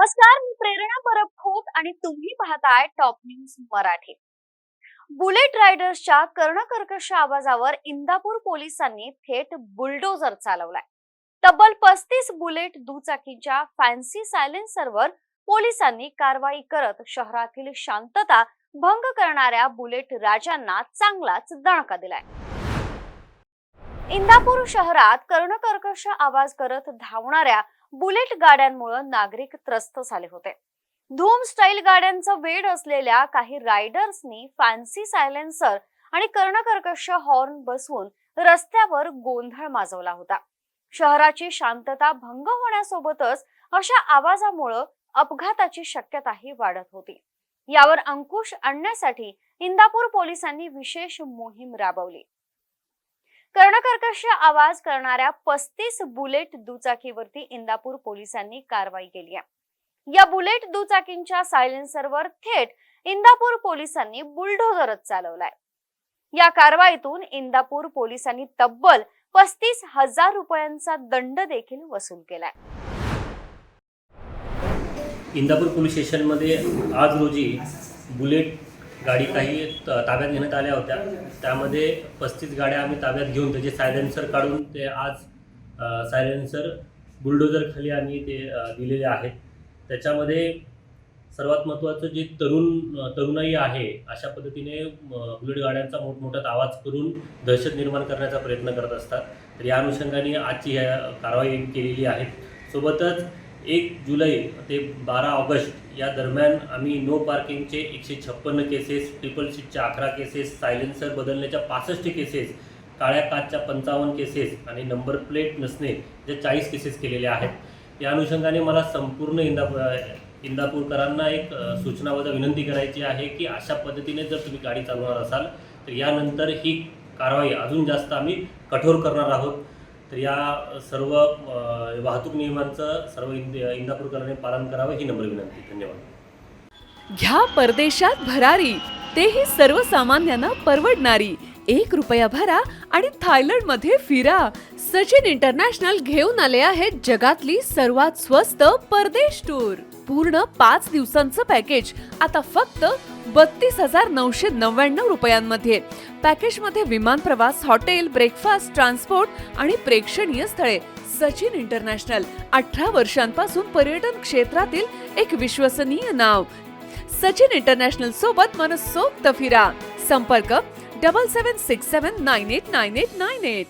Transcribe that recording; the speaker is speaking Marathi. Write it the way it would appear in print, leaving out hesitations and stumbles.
नमस्कार, मी प्रेरणा परब खोत आणि तुम्ही पाहताय टॉप न्यूज मराठी। बुलेट रायडर्सच्या कर्णकर्कश आवाजावर इंदापूर पोलिसांनी थेट बुलडोझर चालवलाय। तब्बल 35 बुलेट दुचाकींच्या फॅन्सी सायलेन्सरवर पोलिसांनी कारवाई करत शहरातील शांतता भंग करणाऱ्या बुलेट राजांना चांगलाच दणका दिलाय। इंदापूर शहरात कर्णकर्कश आवाज करत धावणाऱ्या बुलेट गाड्यांमुळे नागरिक त्रस्त झाले होते। धूम स्टाईल गाड्यांचा वेड असलेल्या काही रायडर्सनी फॅन्सी सायलेन्सर आणि कर्णकर्कश हॉर्न बसवून रस्त्यावर गोंधळ माजवला होता। शहराची शांतता भंग होण्यासोबतच अशा आवाजामुळे अपघाताची शक्यताही वाढत होती। यावर अंकुश आणण्यासाठी इंदापूर पोलिसांनी विशेष मोहीम राबवली। कर्णकर्कश आवाज करणाऱ्या 35 बुलेट दुचाकीवरती इंदापूर पोलिसांनी कारवाई केली आहे। या बुलेट दुचाकींच्या सायलेन्सरवर थेट इंदापूर पोलिसांनी बुलडोझरच चालवलाय। या कारवाईतून इंदापूर पोलिसांनी तब्बल 35,000 रुपयांचा दंड देखील वसूल केलाय। इंदापूर पोलीस स्टेशनमध्ये आज रोजी बुलेट गाडी काही ताब्यात घेण्यात आल्या होत्या। त्यामध्ये 35 गाड्या आम्ही ताब्यात घेऊन त्याचे सायलेन्सर काढून ते आज सायलेन्सर बुलडोझर खाली आम्ही ते दिलेले आहेत। त्याच्यामध्ये सर्वात महत्त्वाचं जे तरुणाई आहे, अशा पद्धतीने बुलेट गाड्यांचा मोठमोठ्यात आवाज करून दहशत निर्माण करण्याचा प्रयत्न करत असतात। तर या अनुषंगाने आजची कारवाई केलेली आहे। सोबतच 1 जुलै ते 12 ऑगस्ट या दरम्यान आम्ही नो पार्किंगचे 156 केसेस, ट्रिपल सीटच्या 11 केसेस, सायलेन्सर बदलण्याच्या 65 केसेस, काळ्या काचच्या 55 केसेस आणि नंबर प्लेट नसणे जे 40 केसेस केलेले आहेत। या अनुषंगाने मला संपूर्ण इंदापूरकरांना एक सूचनाबद्ध विनंती करायची आहे की अशा पद्धतीने जर तुम्ही गाडी चालवणार असाल तर यानंतर ही कारवाई अजून जास्त आम्ही कठोर करणार आहोत। तर या सर्व वाहतूक नियमांचं सर्व इंदापूरकरांनी पालन करावं ही नम्र विनंती। धन्यवाद। घ्या परदेशात भरारी, तेही सर्वसामान्यांना परवडणारी। 1 रुपया भरा आणि थायलंडमध्ये फिरा। सचिन इंटरनॅशनल घेऊन आले आहेत जगातली सर्वात स्वस्त परदेश टूर। पूर्ण 5 दिवसांचं पॅकेज आता फक्त 32,999 रुपयांमध्ये। पॅकेजमध्ये विमान प्रवास, हॉटेल, ब्रेकफास्ट, ट्रान्सपोर्ट आणि प्रेक्षणीय स्थळे। सचिन इंटरनॅशनल 18 वर्षांपासून पर्यटन क्षेत्रातील एक विश्वसनीय नाव। सचिन इंटरनॅशनल सोबत मनसोक्त फिरा। संपर्क 7767989898।